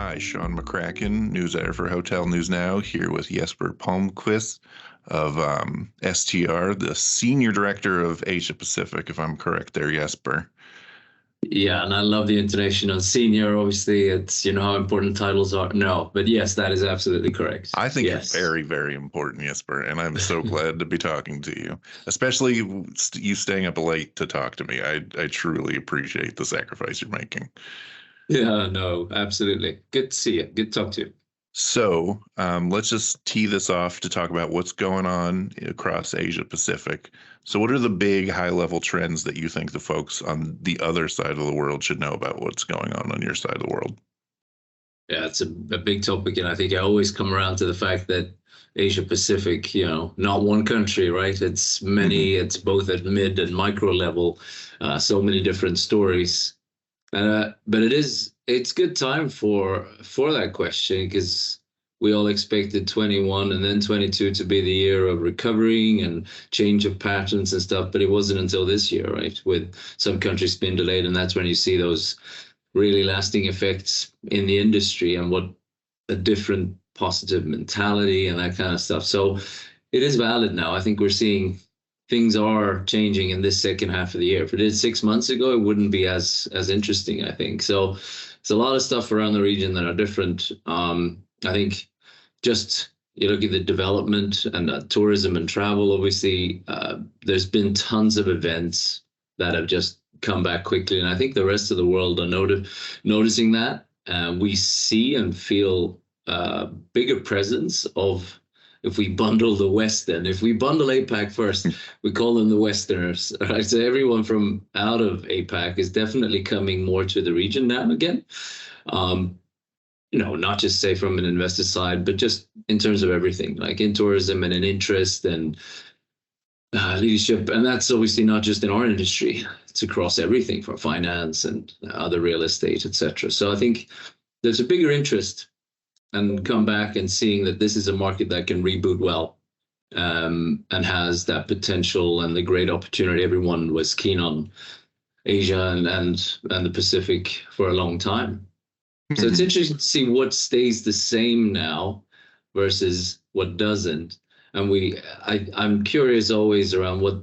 Hi, Sean McCracken, news editor for Hotel News Now, here with Jesper Palmqvist of STR, the senior director of Asia Pacific, if I'm correct there, Jesper. Yeah, and I love the intonation on senior. Obviously, it's how important titles are. No, but yes, that is absolutely correct. I think you're Yes. very, very important, Jesper, and I'm so glad to be talking to you, especially you staying up late to talk to me. I truly appreciate the sacrifice you're making. Yeah, no, absolutely. Good to see you. Good to talk to you. So let's just tee this off to talk about what's going on across Asia Pacific. So, what are the big high level trends that you think the folks on the other side of the world should know about what's going on your side of the world? Yeah, it's a big topic, and I think I always come around to the fact that Asia Pacific, not one country, right? It's many. It's both at mid and micro level. So many different stories. But it's good time for that question because we all expected 21 and then 22 to be the year of recovering and change of patterns and stuff, but it wasn't until this year, right? With some countries being delayed, and that's when you see those really lasting effects in the industry and what a different positive mentality and that kind of stuff. So it is valid now. I think we're seeing things are changing in this second half of the year. If it did 6 months ago, it wouldn't be as interesting, I think. So it's a lot of stuff around the region that are different. I think just you look at the development and tourism and travel, obviously, there's been tons of events that have just come back quickly. And I think the rest of the world are noticing that. We see and feel bigger presence of, if we bundle the Western, if we bundle APAC first, we call them the Westerners, right? So everyone from out of APAC is definitely coming more to the region now again. Not just say from an investor side, but just in terms of everything, like in tourism and in interest and leadership. And that's obviously not just in our industry, it's across everything from finance and other real estate, etc. So I think there's a bigger interest and come back and seeing that this is a market that can reboot well, and has that potential and the great opportunity. Everyone was keen on Asia and the Pacific for a long time. So it's interesting to see what stays the same now versus what doesn't. And I'm curious always around what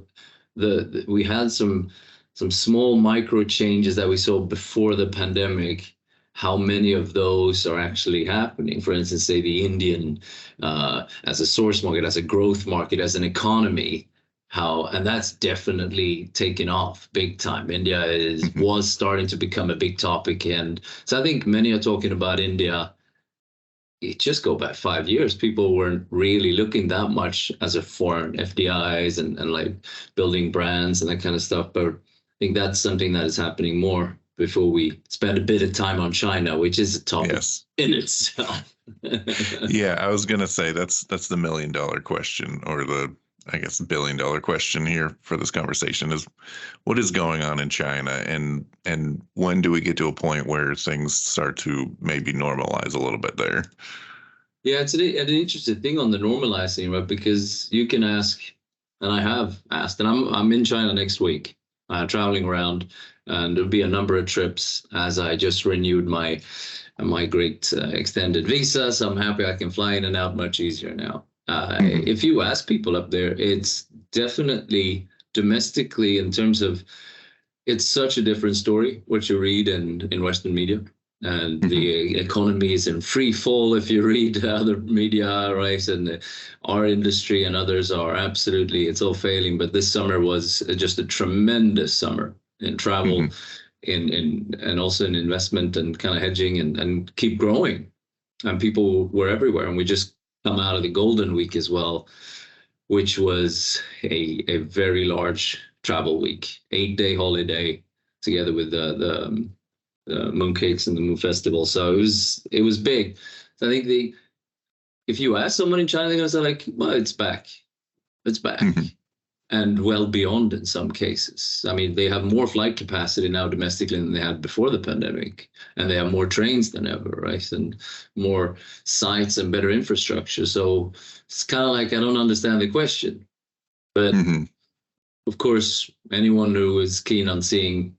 we had some small micro changes that we saw before the pandemic. How many of those are actually happening? For instance, say the Indian as a source market, as a growth market, as an economy, and that's definitely taken off big time. India was starting to become a big topic. And so I think many are talking about India. It just go back 5 years. People weren't really looking that much as a foreign FDIs and like building brands and that kind of stuff. But I think that's something that is happening more before we spend a bit of time on China, which is a topic in itself. Yeah, I was going to say that's the $1 million question, or the, I guess, $1 billion question here for this conversation is what is going on in China, and when do we get to a point where things start to maybe normalize a little bit there? Yeah, it's an interesting thing on the normalizing, right? Because you can ask, and I have asked, and I'm in China next week, traveling around. And there'll be a number of trips as I just renewed my great extended visa. So I'm happy I can fly in and out much easier now. If you ask people up there, it's definitely domestically in terms of, it's such a different story what you read in Western media. And the economy is in free fall if you read other media, right? And our industry and others are absolutely, it's all failing. But this summer was just a tremendous summer in travel, and also in investment and kind of hedging and keep growing. And people were everywhere. And we just come out of the Golden Week as well, which was a very large travel week, 8-day holiday together with the mooncakes and the Moon Festival. So it was big. So I think if you ask someone in China, they're going to say like, well, it's back. It's back. And well beyond in some cases. I mean, they have more flight capacity now domestically than they had before the pandemic. And they have more trains than ever, right? And more sites and better infrastructure. So it's kind of like, I don't understand the question. But of course, anyone who is keen on seeing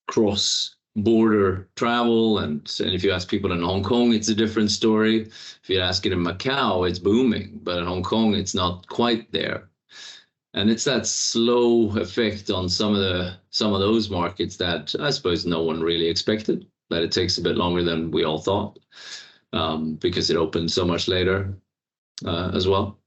cross border travel, and if you ask people in Hong Kong, it's a different story. If you ask it in Macau, it's booming, but in Hong Kong, it's not quite there. And it's that slow effect on some of those markets that I suppose no one really expected. That it takes a bit longer than we all thought, because it opened so much later as well.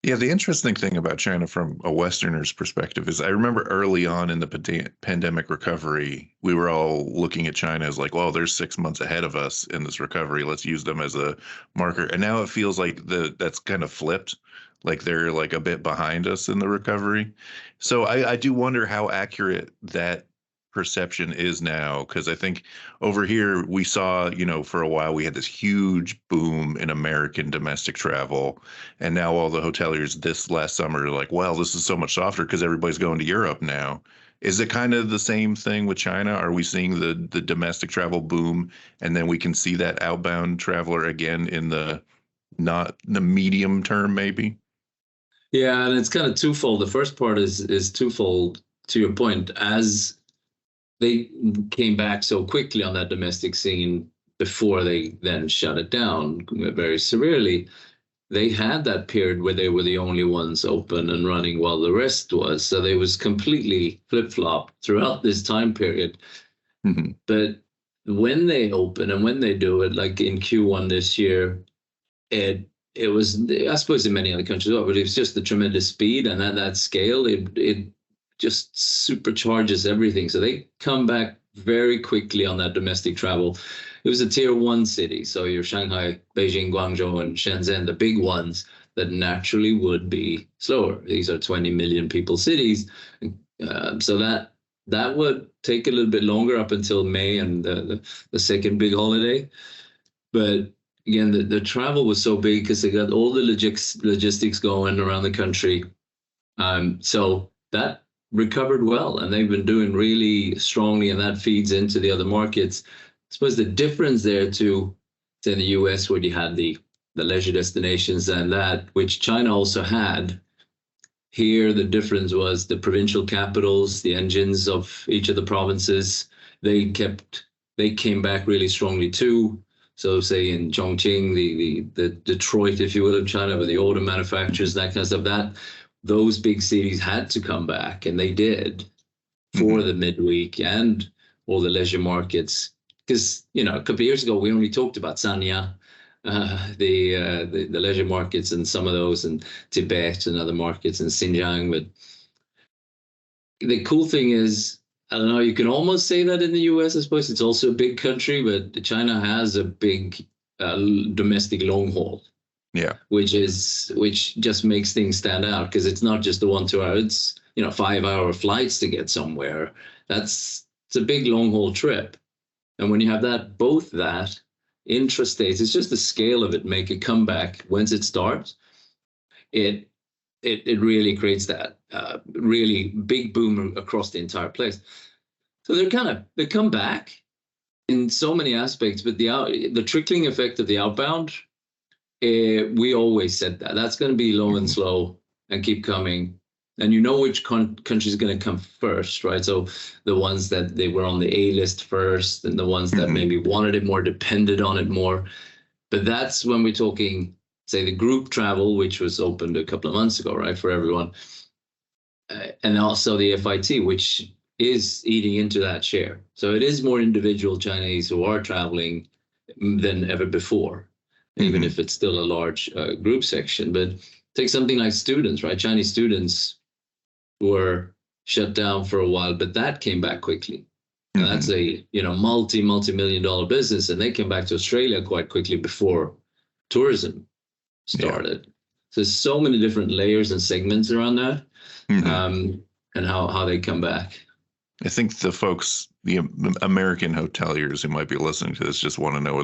Yeah, the interesting thing about China from a Westerner's perspective is I remember early on in the pandemic recovery, we were all looking at China as like, well, they're 6 months ahead of us in this recovery. Let's use them as a marker. And now it feels like that's kind of flipped, like they're like a bit behind us in the recovery. So I do wonder how accurate that perception is now, because I think over here we saw, for a while we had this huge boom in American domestic travel, and now all the hoteliers this last summer are like, well, this is so much softer because everybody's going to Europe now. Is it kind of the same thing with China? Are we seeing the domestic travel boom, and then we can see that outbound traveler again in the not the medium term, maybe? Yeah, and it's kind of twofold. The first part is twofold, to your point. As they came back so quickly on that domestic scene before they then shut it down very severely, they had that period where they were the only ones open and running while the rest was. So they was completely flip-flopped throughout this time period. Mm-hmm. But when they open and when they do it, like in Q1 this year, it was, I suppose in many other countries, but it was just the tremendous speed, and at that scale, it just supercharges everything. So they come back very quickly on that domestic travel. It was a tier 1 city, so your Shanghai, Beijing, Guangzhou, and Shenzhen, the big ones that naturally would be slower. These are 20 million people cities, so that would take a little bit longer up until May and the second big holiday. But again, the travel was so big because they got all the logistics going around the country. So that recovered well, and they've been doing really strongly, and that feeds into the other markets. I suppose the difference there to say in the US, where you had the leisure destinations and that, which China also had. Here, the difference was the provincial capitals, the engines of each of the provinces. They came back really strongly too. So say in Chongqing, the Detroit, if you will, of China, with the auto manufacturers, that kind of stuff, those big cities had to come back, and they did for the midweek and all the leisure markets. Because, a couple of years ago, we only talked about Sanya, the leisure markets, and some of those, and Tibet and other markets, and Xinjiang. But the cool thing is, I don't know, you can almost say that in the US, I suppose. It's also a big country, but China has a big domestic long haul. Yeah, which just makes things stand out, because it's not just the 1-2 hour, it's 5-hour flights to get somewhere. It's a big long haul trip, and when you have both that intrastates, it's just the scale of it make a comeback once it starts. It really creates that really big boom across the entire place. So they come back in so many aspects, but the trickling effect of the outbound. We always said that's going to be low and slow and keep coming. And which country is going to come first, right? So the ones that they were on the A list first, and the ones that maybe wanted it more, depended on it more. But that's when we're talking, say, the group travel, which was opened a couple of months ago, right, for everyone. And also the FIT, which is eating into that share. So it is more individual Chinese who are traveling than ever before. Even if it's still a large group section. But take something like students, right? Chinese students were shut down for a while, but that came back quickly. And that's a multi-million-dollar business, and they came back to Australia quite quickly before tourism started. So there's so many different layers and segments around that, and how they come back. I think the American hoteliers who might be listening to this just want to know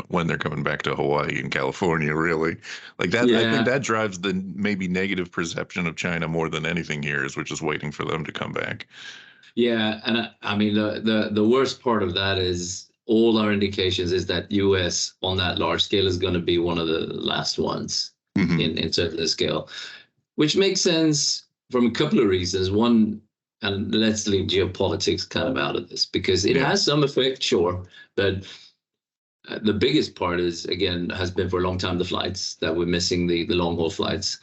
when they're coming back to Hawaii and California, really. Like that, I think that drives the maybe negative perception of China more than anything here, is we're just waiting for them to come back. Yeah, and I mean, the worst part of that is all our indications is that US on that large scale is going to be one of the last ones in certain scale, which makes sense from a couple of reasons. One, and let's leave geopolitics kind of out of this because it has some effect, sure, but the biggest part is, again, has been for a long time the flights that we're missing, the long haul flights.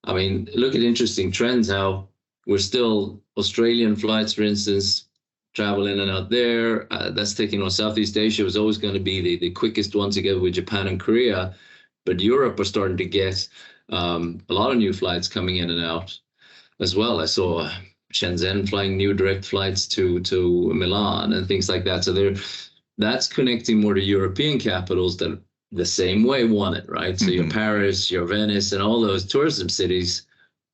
I mean, look at interesting trends, how we're still Australian flights, for instance, travel in and out there. That's taking on Southeast Asia was always going to be the quickest one together with Japan and Korea. But Europe are starting to get a lot of new flights coming in and out as well. I saw Shenzhen flying new direct flights to Milan and things like that. So that's connecting more to European capitals that the same way want it, right? So your Paris, your Venice, and all those tourism cities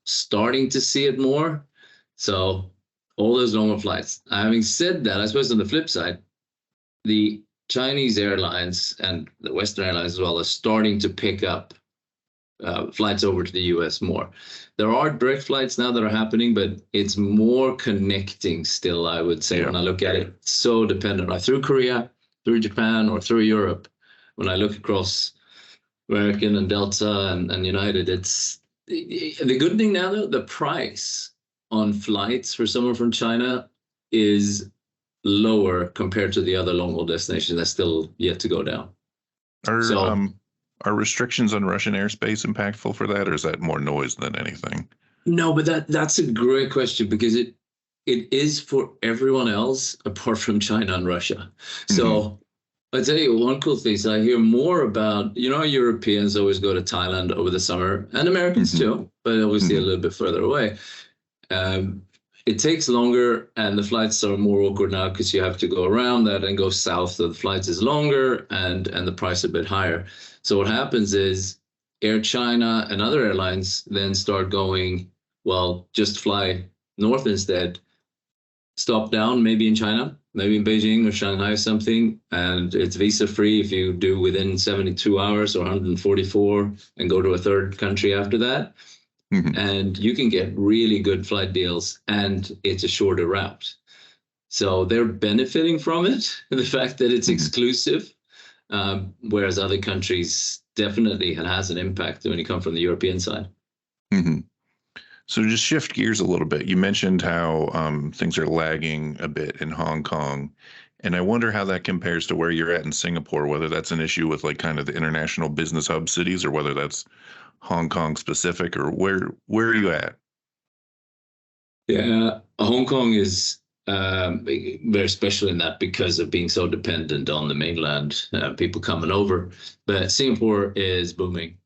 starting to see it more. So all those longer flights. Having said that, I suppose on the flip side, the Chinese airlines and the Western airlines as well are starting to pick up flights over to the US more. There are direct flights now that are happening, but it's more connecting still, I would say, when I look at it. So dependent, right? Through Korea, through Japan, or through Europe. When I look across American and Delta and United, it's the good thing now, though, the price on flights for someone from China is lower compared to the other long haul destinations. That's still yet to go down. Are restrictions on Russian airspace impactful for that, or is that more noise than anything? No, but that's a great question because it is for everyone else apart from China and Russia. So I tell you one cool thing is I hear more about, Europeans always go to Thailand over the summer, and Americans too, but obviously a little bit further away. It takes longer, and the flights are more awkward now because you have to go around that and go south. So the flights is longer and the price a bit higher. So what happens is Air China and other airlines then start going, well, just fly north instead, stop down maybe in China, maybe in Beijing or Shanghai or something, and it's visa free if you do within 72 hours or 144 and go to a third country after that. And you can get really good flight deals, and it's a shorter route. So they're benefiting from it, the fact that it's exclusive, whereas other countries definitely it has an impact when you come from the European side. So just shift gears a little bit. You mentioned how things are lagging a bit in Hong Kong, and I wonder how that compares to where you're at in Singapore, whether that's an issue with like kind of the international business hub cities or whether that's Hong Kong specific, or where are you at? Yeah, Hong Kong is very special in that because of being so dependent on the mainland, people coming over. But Singapore is booming,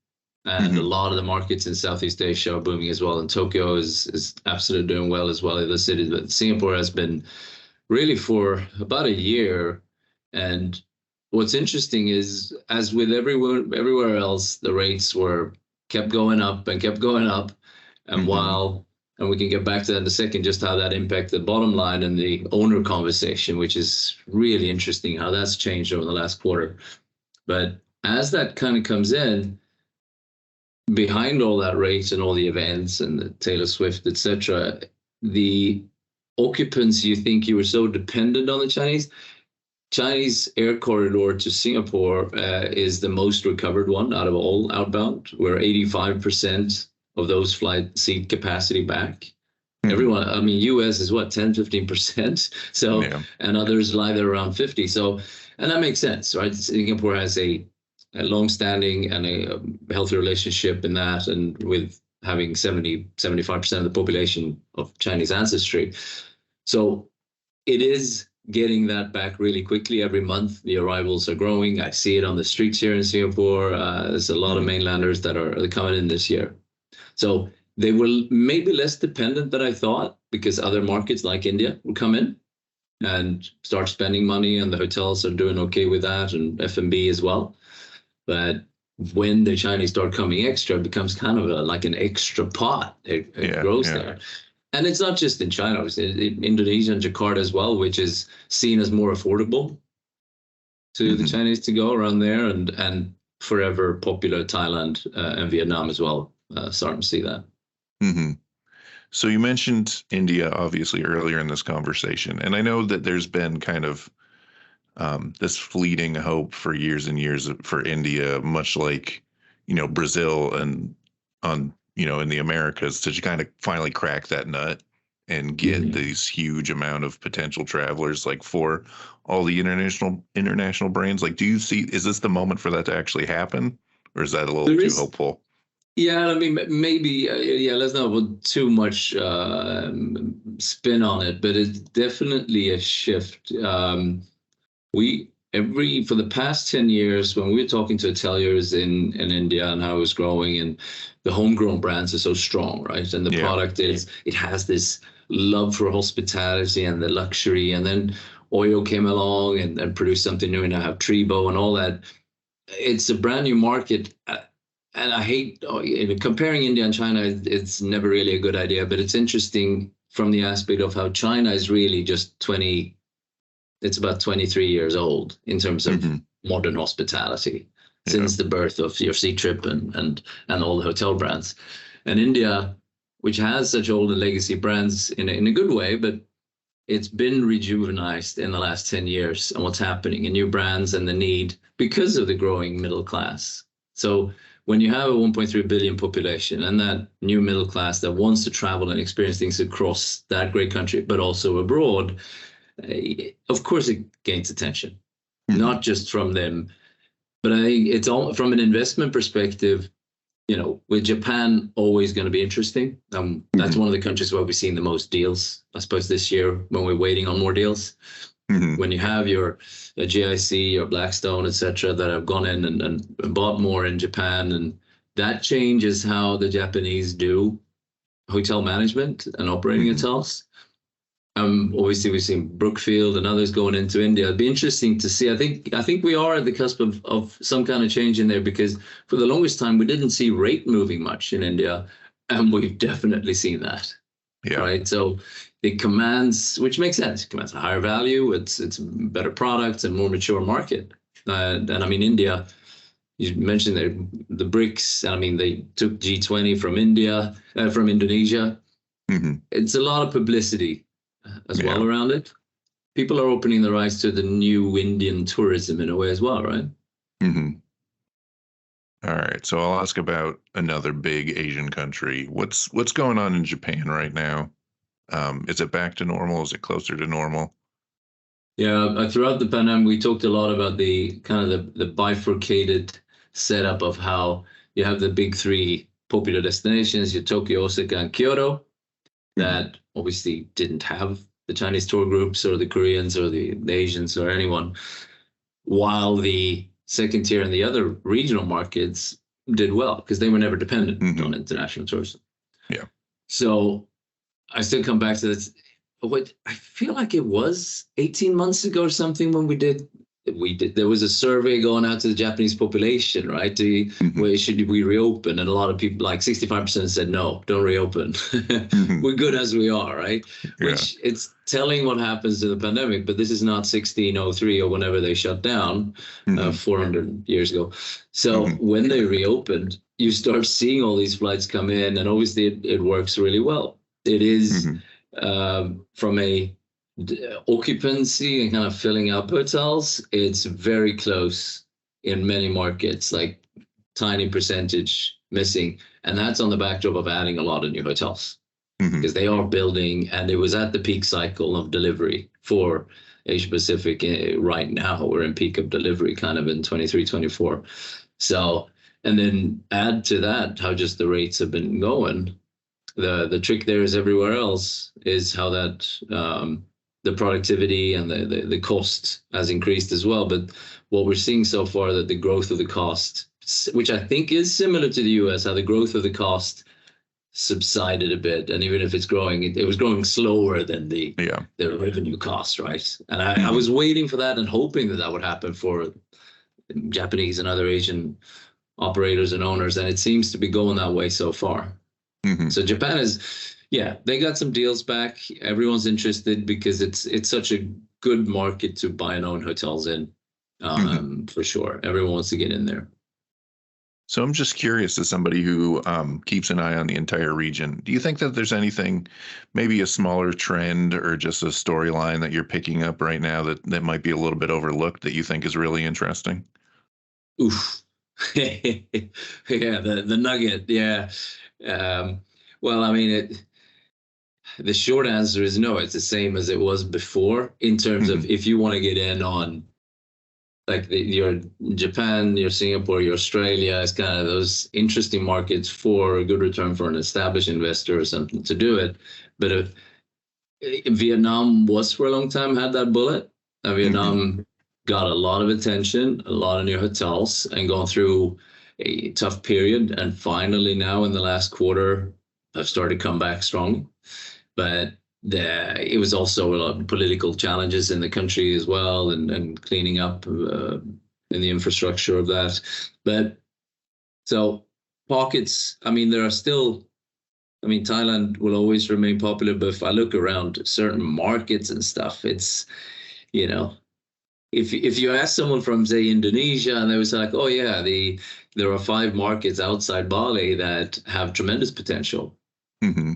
and a lot of the markets in Southeast Asia are booming as well. And Tokyo is absolutely doing well as well in the cities. But Singapore has been really for about a year. And what's interesting is, as with everywhere else, the rates kept going up and kept going up. And and we can get back to that in a second, just how that impacted the bottom line and the owner conversation, which is really interesting how that's changed over the last quarter. But as that kind of comes in, behind all that rate and all the events and the Taylor Swift, etc., the occupants, you think you were so dependent on the Chinese air corridor to Singapore is the most recovered one out of all outbound. We're 85% of those flight seat capacity back. Everyone, I mean, US is what, 10, 15%. So, and others lie there around 50. So, and that makes sense, right? Singapore has a long-standing and a healthy relationship in that, and with having 75% of the population of Chinese ancestry. So it is getting that back really quickly. Every month, the arrivals are growing. I see it on the streets here in Singapore. There's a lot of mainlanders that are coming in this year. So they were maybe less dependent than I thought, because other markets like India will come in and start spending money, and the hotels are doing okay with that, and F&B as well. But when the Chinese start coming extra, it becomes kind of like an extra pot. It grows there. And it's not just in China, it's in Indonesia and Jakarta as well, which is seen as more affordable to the Chinese to go around there, and forever popular Thailand and Vietnam as well. Starting to see that. So you mentioned India, obviously, earlier in this conversation. And I know that there's been kind of this fleeting hope for years and years for India, much like, Brazil and in the Americas, to kind of finally crack that nut and get these huge amount of potential travelers, like for all the international brands? Like, do you see, is this the moment for that to actually happen, or is that a little There too is, hopeful? yeah, I mean, maybe, yeah, let's not put too much spin on it, but it's definitely a shift. For the past 10 years, when we were talking to hoteliers in India and how it was growing, and the homegrown brands are so strong, right? And the product it has this love for hospitality and the luxury. And then Oyo came along and produced something new, and now have Trebo and all that. It's a brand new market. And I hate comparing India and China. It's never really a good idea, but it's interesting from the aspect of how China is really just 20. It's about 23 years old in terms of modern hospitality since the birth of your Trip and all the hotel brands. And India, which has such old and legacy brands in a good way, but it's been rejuvenized in the last 10 years, and what's happening in new brands and the need because of the growing middle class. So when you have a 1.3 billion population and that new middle class that wants to travel and experience things across that great country, but also abroad, of course it gains attention, not just from them, but I think it's all from an investment perspective. With Japan always going to be interesting. That's one of the countries where we've seen the most deals, I suppose, this year, when we're waiting on more deals. When you have your GIC or Blackstone, etc., that have gone in and bought more in Japan, and that changes how the Japanese do hotel management and operating hotels. Obviously, we've seen Brookfield and others going into India. It'd be interesting to see. I think we are at the cusp of some kind of change in there, because for the longest time we didn't see rate moving much in India, and we've definitely seen that. Yeah. Right. So it commands, which makes sense. It commands a higher value. It's better products and more mature market. And I mean, India, you mentioned the BRICS. I mean, they took G20 from Indonesia. It's a lot of publicity as well around it. People are opening their eyes to the new Indian tourism in a way as well, right? All right, so I'll ask about another big Asian country. What's going on in Japan right now? Is it back to normal? Is it closer to normal? Yeah, throughout the pandemic, we talked a lot about the kind of the bifurcated setup of how you have the big three popular destinations, your Tokyo, Osaka, and Kyoto, that obviously didn't have the Chinese tour groups or the Koreans or the Asians or anyone, while the second tier and the other regional markets did well because they were never dependent on international tourism. Yeah. So I still come back to this. What I feel like it was 18 months ago or something when there was a survey going out to the Japanese population, right? Where should we reopen? And a lot of people, like 65%, said no, don't reopen. We're good as we are, right? Yeah. Which it's telling what happens to the pandemic, but this is not 1603 or whenever they shut down 400 years ago. So when they reopened, you start seeing all these flights come in, and obviously it works really well. It is from a occupancy and kind of filling up hotels, it's very close in many markets, like tiny percentage missing, and that's on the backdrop of adding a lot of new hotels because they are building, and it was at the peak cycle of delivery for Asia Pacific. Right now we're in peak of delivery kind of in 23, 24. So, and then add to that how just the rates have been going. The trick there is everywhere else is how that the productivity and the cost has increased as well. But what we're seeing so far, that the growth of the cost, which I think is similar to the US, how the growth of the cost subsided a bit. And even if it's growing, it was growing slower than the revenue cost, right? And I was waiting for that and hoping that would happen for Japanese and other Asian operators and owners. And it seems to be going that way so far. So Japan is... Yeah, they got some deals back. Everyone's interested because it's such a good market to buy and own hotels in, for sure. Everyone wants to get in there. So I'm just curious, as somebody who keeps an eye on the entire region, do you think that there's anything, maybe a smaller trend or just a storyline that you're picking up right now that might be a little bit overlooked that you think is really interesting? Oof. Yeah, the nugget. Yeah. Well, I mean, the short answer is no. It's the same as it was before in terms of if you want to get in on like your Japan, your Singapore, your Australia, is kind of those interesting markets for a good return for an established investor or something to do it. But if Vietnam was for a long time had that bullet, and Vietnam got a lot of attention, a lot of new hotels, and gone through a tough period, and finally now in the last quarter have started to come back strong. But it was also a lot of political challenges in the country as well, and cleaning up in the infrastructure of that. But so pockets, I mean, there are still, I mean, Thailand will always remain popular, but if I look around certain markets and stuff, it's, you know, if you ask someone from, say, Indonesia, and they was like, oh yeah, there are 5 markets outside Bali that have tremendous potential.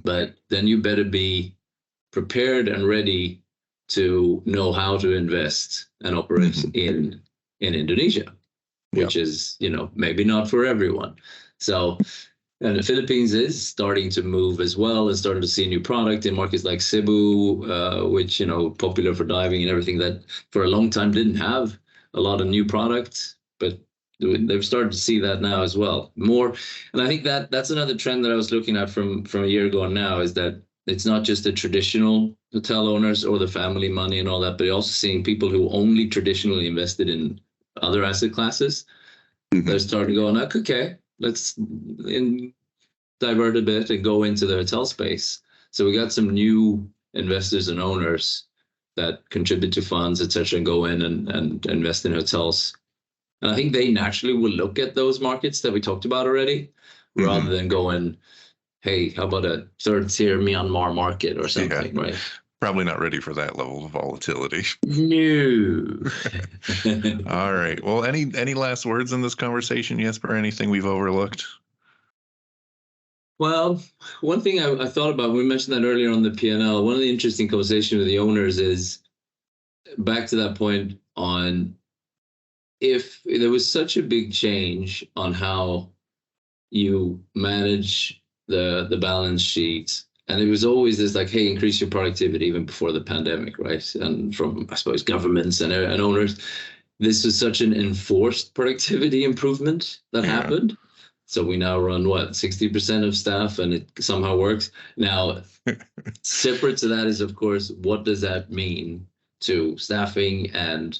But then you better be prepared and ready to know how to invest and operate in Indonesia, which is, you know, maybe not for everyone. So, and the Philippines is starting to move as well, and starting to see new product in markets like Cebu, which, you know, popular for diving and everything, that for a long time didn't have a lot of new products, but they've started to see that now as well more. And I think that's another trend that I was looking at from a year ago now, is that it's not just the traditional hotel owners or the family money and all that, but you're also seeing people who only traditionally invested in other asset classes. They're starting to go, like, okay, let's divert a bit and go into the hotel space. So we got some new investors and owners that contribute to funds, etc., and go in and invest in hotels. And I think they naturally will look at those markets that we talked about already, rather than going, hey, how about a third-tier Myanmar market or something, right? Probably not ready for that level of volatility. No. All right. Well, any last words in this conversation, Jesper? Anything we've overlooked? Well, one thing I thought about, we mentioned that earlier on the P&L, one of the interesting conversations with the owners is back to that point on, if there was such a big change on how you manage the balance sheet, and it was always this like, hey, increase your productivity, even before the pandemic, right? And from, I suppose, governments and owners, this was such an enforced productivity improvement that happened. So we now run, what, 60% of staff, and it somehow works. Now, separate to that is, of course, what does that mean to staffing and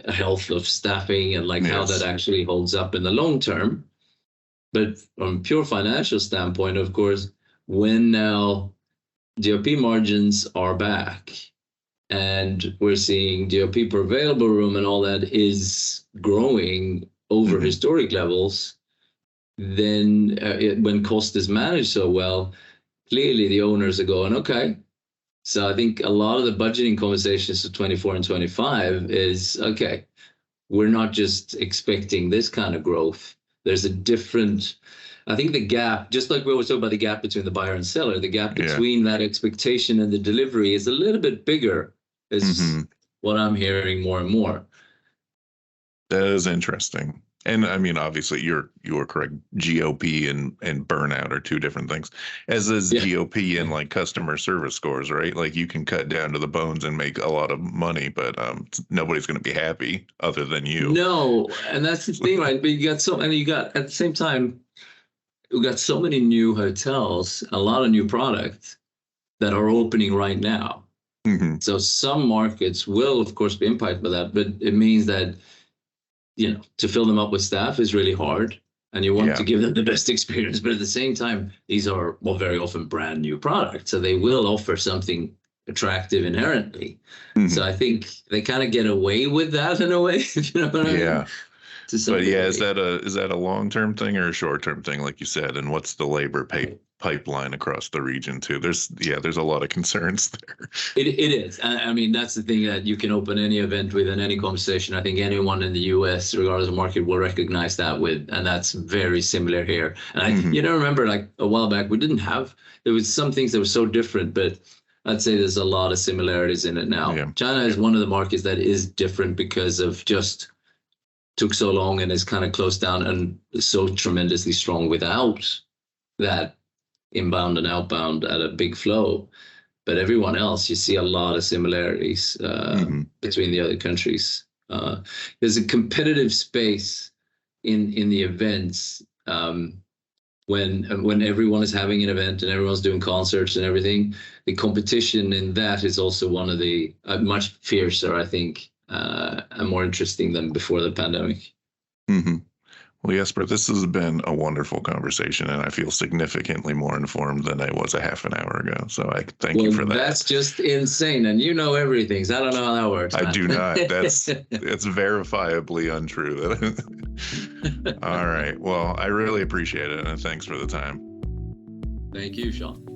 health of staffing, and like how that actually holds up in the long term. But from a pure financial standpoint, of course, when now GOP margins are back and we're seeing GOP per available room and all that is growing over historic levels, then when cost is managed so well, clearly the owners are going, okay. So I think a lot of the budgeting conversations for 24 and 25 is, okay, we're not just expecting this kind of growth. There's a different, I think the gap, just like we always talk about the gap between the buyer and seller, the gap between that expectation and the delivery is a little bit bigger, is what I'm hearing more and more. That is interesting. And I mean, obviously, you are correct. GOP and burnout are 2 different things, as is GOP and like customer service scores, right? Like you can cut down to the bones and make a lot of money, but nobody's going to be happy other than you. No, and that's the thing, right? But you got at the same time, we got so many new hotels, a lot of new products that are opening right now. So some markets will, of course, be impacted by that, but it means that, you know, to fill them up with staff is really hard, and you want to give them the best experience. But at the same time, these are, well, very often brand new products, so they will offer something attractive inherently. So I think they kind of get away with that in a way. You know what I mean? But is that a long-term thing or a short-term thing, like you said? And what's the labor pipeline across the region too? There's a lot of concerns there. It is. I mean, that's the thing, that you can open any event with, in any conversation. I think anyone in the US, regardless of market, will recognize that with, and that's very similar here. And I remember like a while back, there was some things that were so different, but I'd say there's a lot of similarities in it now. China is one of the markets that is different because of just took so long and is kind of closed down, and so tremendously strong without that inbound and outbound at a big flow. but everyone else, you see a lot of similarities between the other countries. There's a competitive space in the events when everyone is having an event and everyone's doing concerts and everything. The competition in that is also one of the much fiercer, I think, and more interesting than before the pandemic. Well, Jesper, this has been a wonderful conversation, and I feel significantly more informed than I was a half an hour ago. So I thank you for that. That's just insane, and you know everything. So I don't know how that works. I do not. That's verifiably untrue. All right. Well, I really appreciate it, and thanks for the time. Thank you, Sean.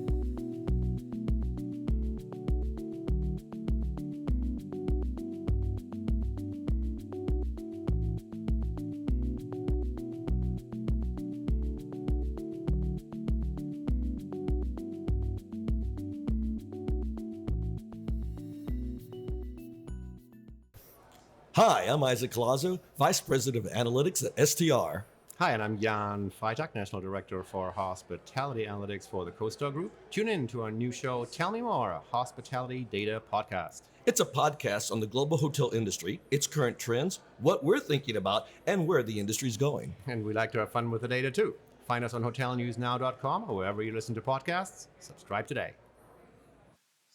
Hi, I'm Isaac Colazo, Vice President of Analytics at STR. Hi, and I'm Jan Freitag, National Director for Hospitality Analytics for the CoStar Group. Tune in to our new show, Tell Me More, a hospitality data podcast. It's a podcast on the global hotel industry, its current trends, what we're thinking about, and where the industry's going. And we like to have fun with the data too. Find us on hotelnewsnow.com or wherever you listen to podcasts. Subscribe today.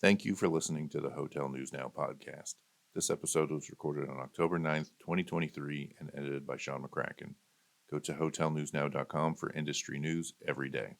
Thank you for listening to the Hotel News Now podcast. This episode was recorded on October 9th, 2023, and edited by Sean McCracken. Go to hotelnewsnow.com for industry news every day.